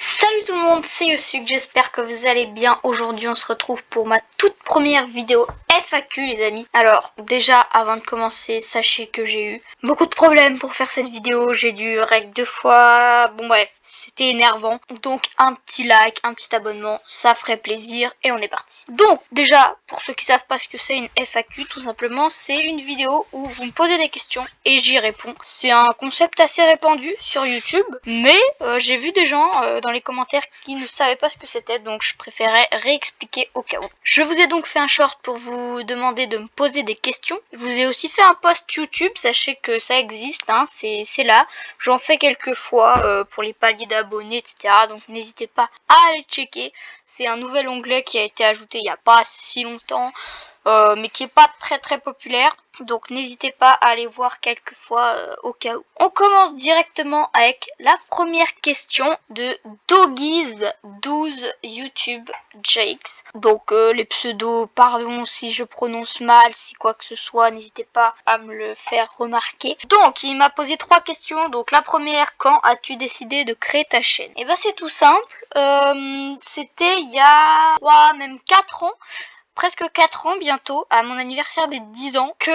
Salut tout le monde, c'est Yosuke, j'espère que vous allez bien. Aujourd'hui on se retrouve pour ma toute première vidéo FAQ les amis. Alors déjà avant de commencer, sachez que j'ai eu beaucoup de problèmes pour faire cette vidéo. J'ai dû rec 2 fois, bon bref, c'était énervant. Donc un petit like, un petit abonnement, ça ferait plaisir et on est parti. Donc déjà, pour ceux qui savent pas ce que c'est une FAQ, tout simplement c'est une vidéo où vous me posez des questions et j'y réponds. C'est un concept assez répandu sur YouTube, mais j'ai vu des gens dans les commentaires qui ne savaient pas ce que c'était, donc je préférais réexpliquer au cas où. Je vous ai donc fait un short pour vous demander de me poser des questions. Je vous ai aussi fait un post YouTube, sachez que ça existe, hein, c'est là. J'en fais quelques fois pour les paliers d'abonnés, etc. Donc n'hésitez pas à aller checker. C'est un nouvel onglet qui a été ajouté il n'y a pas si longtemps, mais qui est pas très populaire. Donc n'hésitez pas à aller voir quelques fois au cas où. On commence directement avec la première question de Doggies12 YouTube Jakes. Donc les pseudos, pardon si je prononce mal, si quoi que ce soit, n'hésitez pas à me le faire remarquer. Donc il m'a posé 3 questions. Donc la première, quand as-tu décidé de créer ta chaîne? Et ben c'est tout simple, c'était il y a 3, même 4 ans. Presque 4 ans bientôt, à mon anniversaire des 10 ans, que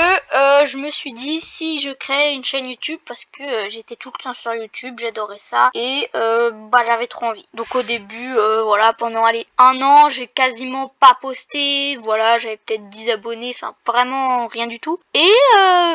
je me suis dit si je crée une chaîne YouTube parce que j'étais tout le temps sur YouTube, j'adorais ça et j'avais trop envie. Donc au début, voilà, pendant un an, j'ai quasiment pas posté, voilà, j'avais peut-être 10 abonnés, enfin vraiment rien du tout. Et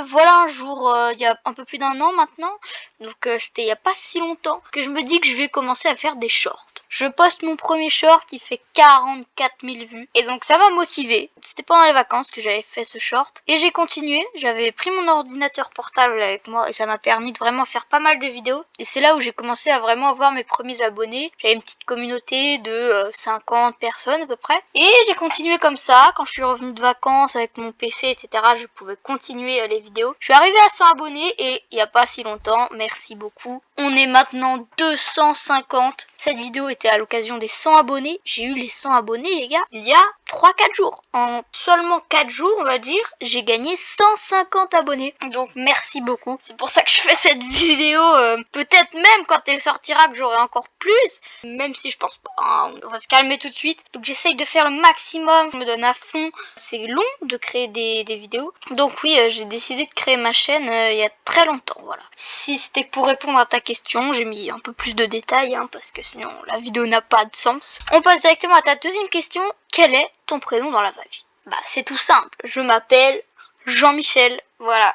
voilà, un jour, il y a un peu plus d'un an maintenant, donc c'était il y a pas si longtemps, que je me dis que je vais commencer à faire des shorts. Je poste mon premier short qui fait 44 000 vues. Et donc ça m'a motivé. C'était pendant les vacances que j'avais fait ce short. Et j'ai continué. J'avais pris mon ordinateur portable avec moi. Et ça m'a permis de vraiment faire pas mal de vidéos. Et c'est là où j'ai commencé à vraiment avoir mes premiers abonnés. J'avais une petite communauté de 50 personnes à peu près. Et j'ai continué comme ça. Quand je suis revenue de vacances avec mon PC, etc., je pouvais continuer les vidéos. Je suis arrivée à 100 abonnés. Et il n'y a pas si longtemps, merci beaucoup, on est maintenant 250. Cette vidéo était à l'occasion des 100 abonnés. J'ai eu les 100 abonnés les gars il y a 3-4 jours. En seulement 4 jours on va dire, j'ai gagné 150 abonnés. Donc merci beaucoup. C'est pour ça que je fais cette vidéo. Peut-être même quand elle sortira que j'aurai encore plus. Même si je pense pas, hein, on va se calmer tout de suite. Donc j'essaye de faire le maximum. Je me donne à fond. C'est long de créer des vidéos. Donc oui, j'ai décidé de créer ma chaîne il y a très longtemps. Voilà. Si c'était pour répondre à ta question, j'ai mis un peu plus de détails hein, parce que sinon la vidéo n'a pas de sens. On passe directement à ta deuxième question. Quel est ton prénom dans la vraie vie? Bah c'est tout simple. Je m'appelle Jean-Michel. Voilà.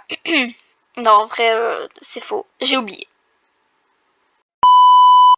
Non en vrai c'est faux. J'ai oublié.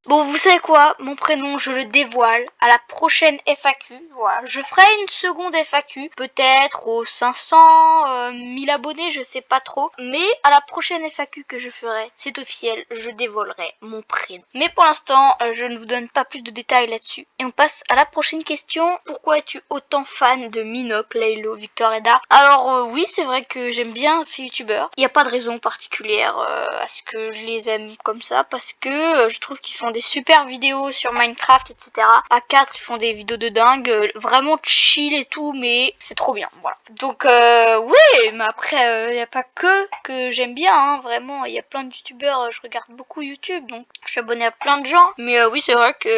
Bon, vous savez quoi? Mon prénom, je le dévoile à la prochaine FAQ. Voilà, je ferai une seconde FAQ, peut-être aux 500 1000 abonnés, je sais pas trop. Mais à la prochaine FAQ que je ferai, c'est officiel, je dévoilerai mon prénom. Mais pour l'instant, je ne vous donne pas plus de détails là-dessus. Et on passe à la prochaine question. Pourquoi es-tu autant fan de Minoc, Laylo, Victor et Dart? Alors oui, c'est vrai que j'aime bien ces youtubeurs. Il n'y a pas de raison particulière à ce que je les aime comme ça, parce que je trouve qu'ils font des super vidéos sur Minecraft, etc. À 4, ils font des vidéos de dingue, vraiment chill et tout, mais c'est trop bien, voilà. Donc oui, mais après, il n'y a pas que j'aime bien, hein, vraiment, il y a plein de youtubeurs, je regarde beaucoup YouTube, donc je suis abonnée à plein de gens. Mais oui, c'est vrai que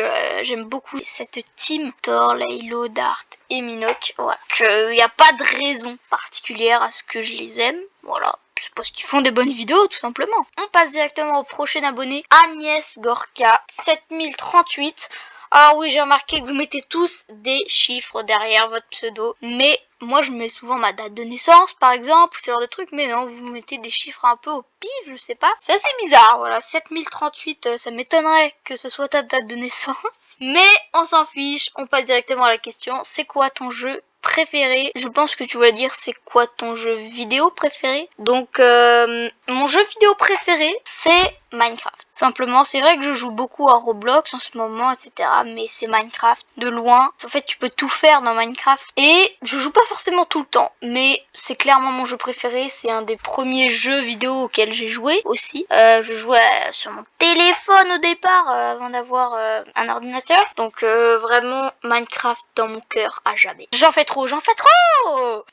j'aime beaucoup cette team, Thor, Laylo, Dart et Minoc, voilà. Qu'il n'y a pas de raison particulière à ce que je les aime, voilà. C'est parce qu'ils font des bonnes vidéos, tout simplement. On passe directement au prochain abonné, Agnès Gorka, 7038. Alors oui, j'ai remarqué que vous mettez tous des chiffres derrière votre pseudo, mais moi je mets souvent ma date de naissance par exemple, ce genre de truc, mais non, vous mettez des chiffres un peu au pif, je sais pas. C'est assez bizarre, voilà, 7038, ça m'étonnerait que ce soit ta date de naissance. Mais on s'en fiche, on passe directement à la question, c'est quoi ton jeu préféré? Je pense que tu voulais dire c'est quoi ton jeu vidéo préféré. Donc mon jeu vidéo préféré c'est Minecraft. Simplement, c'est vrai que je joue beaucoup à Roblox en ce moment, etc. Mais c'est Minecraft de loin. En fait, tu peux tout faire dans Minecraft. Et je joue pas forcément tout le temps, mais c'est clairement mon jeu préféré. C'est un des premiers jeux vidéo auxquels j'ai joué aussi. Je jouais sur mon téléphone au départ, avant d'avoir un ordinateur. Donc vraiment Minecraft dans mon cœur à jamais. J'en fais trop.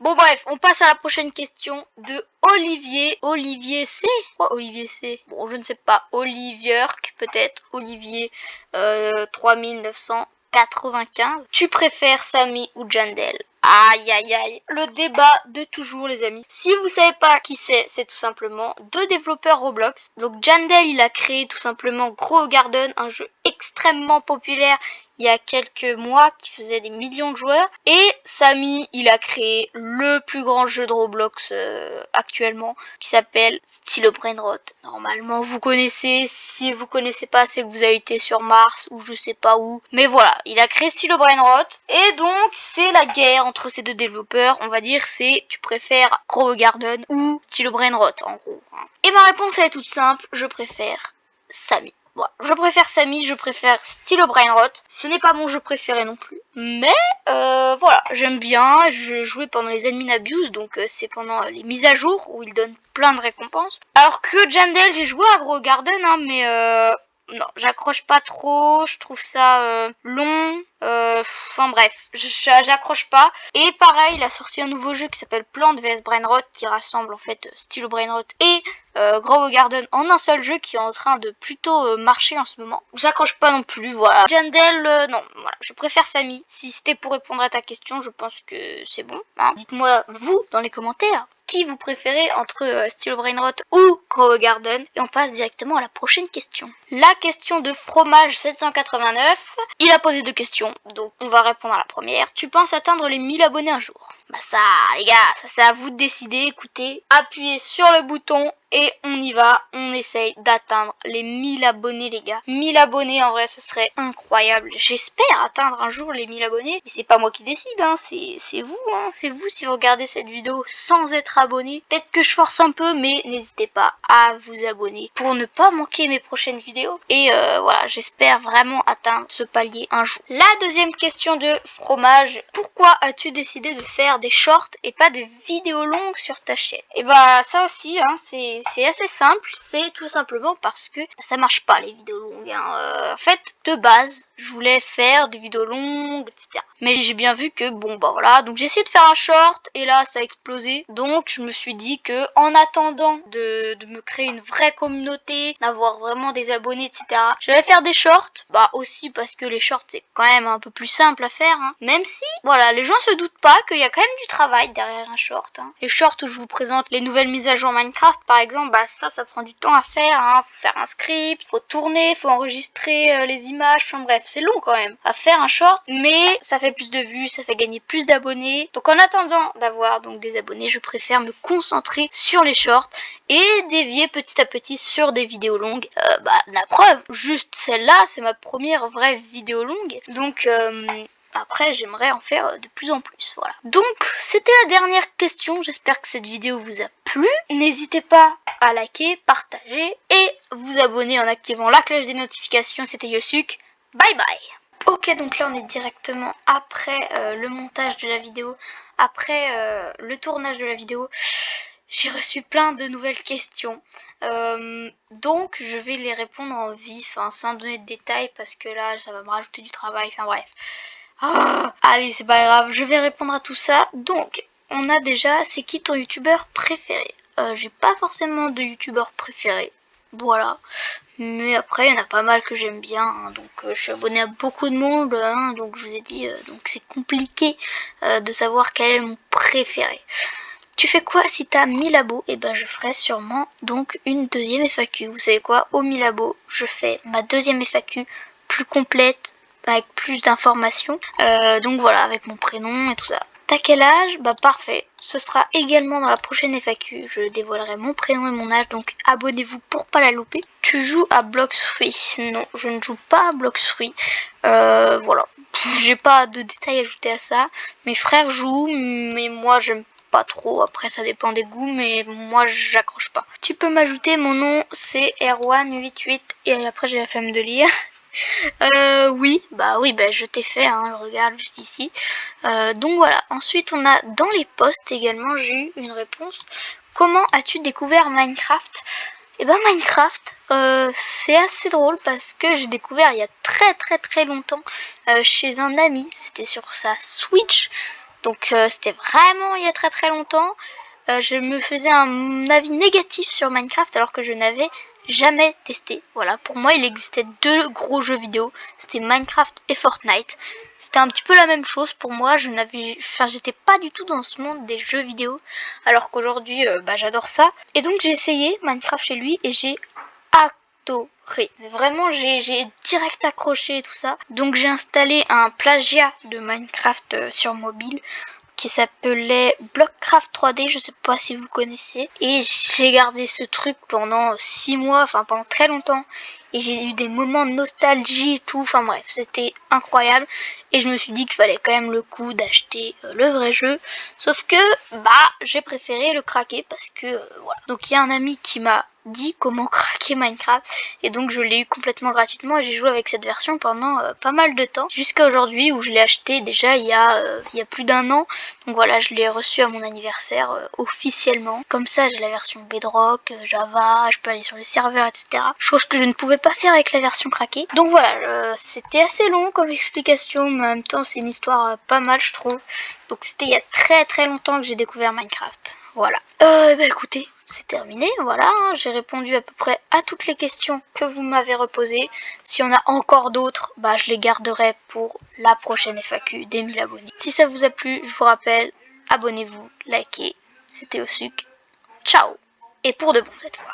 Bon bref, on passe à la prochaine question de Olivier C. Quoi Olivier C? Bon, je ne sais pas. Olivier peut-être. Olivier 3995. Tu préfères Samy ou Jandel? Aïe aïe aïe, le débat de toujours les amis. Si vous savez pas qui c'est tout simplement deux développeurs Roblox. Donc Jandel il a créé tout simplement Grow Garden, un jeu extrêmement populaire il y a quelques mois qui faisait des millions de joueurs. Et Samy il a créé le plus grand jeu de Roblox actuellement qui s'appelle Stylo Brainrot. Normalement vous connaissez, si vous connaissez pas c'est que vous avez été sur Mars ou je sais pas où. Mais voilà, il a créé Stylo Brainrot et donc c'est la guerre entre ces deux développeurs. On va dire c'est tu préfères Grow Garden ou Stylo Brainrot en gros. Et ma réponse elle est toute simple, je préfère Samy. Voilà, je préfère Samy, je préfère Stylo Brainrot. Ce n'est pas mon jeu préféré non plus. Mais voilà, j'aime bien. Je jouais pendant les Admin Abuse, donc c'est pendant les mises à jour où ils donnent plein de récompenses. Alors que Jandel, j'ai joué à Grow Garden, hein, mais non, j'accroche pas trop. Je trouve ça long. Enfin bref, j'accroche pas. Et pareil, il a sorti un nouveau jeu qui s'appelle Plante vs Brainrot qui rassemble en fait Stylo Brainrot et Grow Garden en un seul jeu qui est en train de plutôt marcher en ce moment. J'accroche pas non plus, voilà. Jandel, non, voilà, je préfère Samy. Si c'était pour répondre à ta question, je pense que c'est bon. Hein. Dites-moi, vous, dans les commentaires, qui vous préférez entre Stylo Brainrot ou Grow Garden. Et on passe directement à la prochaine question. La question de Fromage 789. Il a posé deux questions, donc on va répondre à la première. Tu penses atteindre les 1000 abonnés un jour? Bah ça, les gars, ça c'est à vous de décider. Écoutez, appuyez sur le bouton et on y va, on essaye d'atteindre les 1000 abonnés les gars. 1000 abonnés en vrai ce serait incroyable. J'espère atteindre un jour les 1000 abonnés. Mais c'est pas moi qui décide, hein. C'est vous, hein. C'est vous si vous regardez cette vidéo sans être abonné. Peut-être que je force un peu mais n'hésitez pas à vous abonner pour ne pas manquer mes prochaines vidéos. Et voilà, j'espère vraiment atteindre ce palier un jour. La deuxième question de Fromage. Pourquoi as-tu décidé de faire des shorts et pas des vidéos longues sur ta chaîne? Et bah ça aussi, hein, c'est assez simple, c'est tout simplement parce que ça marche pas les vidéos longues. Hein. En fait, de base, je voulais faire des vidéos longues, etc. Mais j'ai bien vu que bon bah voilà, donc j'ai essayé de faire un short et là ça a explosé. Donc je me suis dit que en attendant de me créer une vraie communauté, d'avoir vraiment des abonnés, etc. Je vais faire des shorts, bah aussi parce que les shorts c'est quand même un peu plus simple à faire. Hein. Même si, voilà, les gens se doutent pas qu'il y a quand même du travail derrière un short. Hein. Les shorts où je vous présente les nouvelles mises à jour Minecraft par exemple, bah ça prend du temps à faire. Hein. Faut faire un script, faut tourner, faut enregistrer les images, enfin bref, c'est long quand même à faire un short, mais ça fait plus de vues, ça fait gagner plus d'abonnés. Donc en attendant d'avoir donc des abonnés, je préfère me concentrer sur les shorts et dévier petit à petit sur des vidéos longues. Bah la preuve, juste celle-là, c'est ma première vraie vidéo longue. Donc après, j'aimerais en faire de plus en plus, voilà. Donc, c'était la dernière question. J'espère que cette vidéo vous a plu. N'hésitez pas à liker, partager et vous abonner en activant la cloche des notifications. C'était Yosuke. Bye bye. Ok, donc là, on est directement après le montage de la vidéo, après le tournage de la vidéo. J'ai reçu plein de nouvelles questions. Donc, je vais les répondre en vif, hein, sans donner de détails, parce que là, ça va me rajouter du travail. Enfin bref. Oh, allez, c'est pas grave, je vais répondre à tout ça. Donc, on a déjà, c'est qui ton youtubeur préféré? J'ai pas forcément de youtubeur préféré, voilà. Mais après, il y en a pas mal que j'aime bien, hein. Donc je suis abonnée à beaucoup de monde, hein. Donc je vous ai dit, donc c'est compliqué de savoir quel est mon préféré. Tu fais quoi si t'as 1000 abos? Et ben je ferai sûrement donc une deuxième FAQ. Vous savez quoi? Aux 1000 abos, je fais ma deuxième FAQ plus complète, avec plus d'informations. Donc voilà, avec mon prénom et tout ça. T'as quel âge? Bah parfait, ce sera également dans la prochaine FAQ. Je dévoilerai mon prénom et mon âge, donc abonnez-vous pour pas la louper. Tu joues à Blox Free? Non, je ne joue pas à Blox Free. Voilà, j'ai pas de détails ajoutés à ça. Mes frères jouent, mais moi j'aime pas trop. Après ça dépend des goûts, mais moi j'accroche pas. Tu peux m'ajouter, mon nom c'est Erwan88 et après j'ai la flemme de lire. Oui, bah je t'ai fait, hein, je regarde juste ici. Donc voilà, ensuite on a dans les posts également, j'ai eu une réponse. Comment as-tu découvert Minecraft? Et ben Minecraft, c'est assez drôle parce que j'ai découvert il y a très longtemps chez un ami. C'était sur sa Switch, donc c'était vraiment il y a très longtemps. je me faisais un avis négatif sur Minecraft alors que je n'avais jamais testé. Voilà, pour moi il existait deux gros jeux vidéo, c'était Minecraft et Fortnite. C'était un petit peu la même chose pour moi, j'étais pas du tout dans ce monde des jeux vidéo, alors qu'aujourd'hui j'adore ça. Et donc j'ai essayé Minecraft chez lui et j'ai adoré. Vraiment j'ai direct accroché et tout ça. Donc j'ai installé un plagiat de Minecraft sur mobile qui s'appelait Blockcraft 3D, je sais pas si vous connaissez. Et j'ai gardé ce truc pendant 6 mois, enfin pendant très longtemps. Et j'ai eu des moments de nostalgie et tout, enfin bref, c'était incroyable. Et je me suis dit qu'il fallait quand même le coup d'acheter le vrai jeu. Sauf que, j'ai préféré le craquer parce que, voilà. Donc il y a un ami qui m'a dit comment craquer Minecraft et donc je l'ai eu complètement gratuitement et j'ai joué avec cette version pendant pas mal de temps jusqu'à aujourd'hui où je l'ai acheté déjà il y a plus d'un an. Donc voilà, je l'ai reçu à mon anniversaire officiellement. Comme ça j'ai la version Bedrock, Java, je peux aller sur les serveurs, etc. Chose que je ne pouvais pas faire avec la version craquée. Donc voilà, c'était assez long comme explication mais en même temps c'est une histoire pas mal je trouve. Donc c'était il y a très très longtemps que j'ai découvert Minecraft. Voilà. Écoutez, c'est terminé, voilà, j'ai répondu à peu près à toutes les questions que vous m'avez reposées. Si on a encore d'autres, je les garderai pour la prochaine FAQ des 1000 abonnés. Si ça vous a plu, je vous rappelle, abonnez-vous, likez, c'était Osuc. Ciao. Et pour de bon cette fois.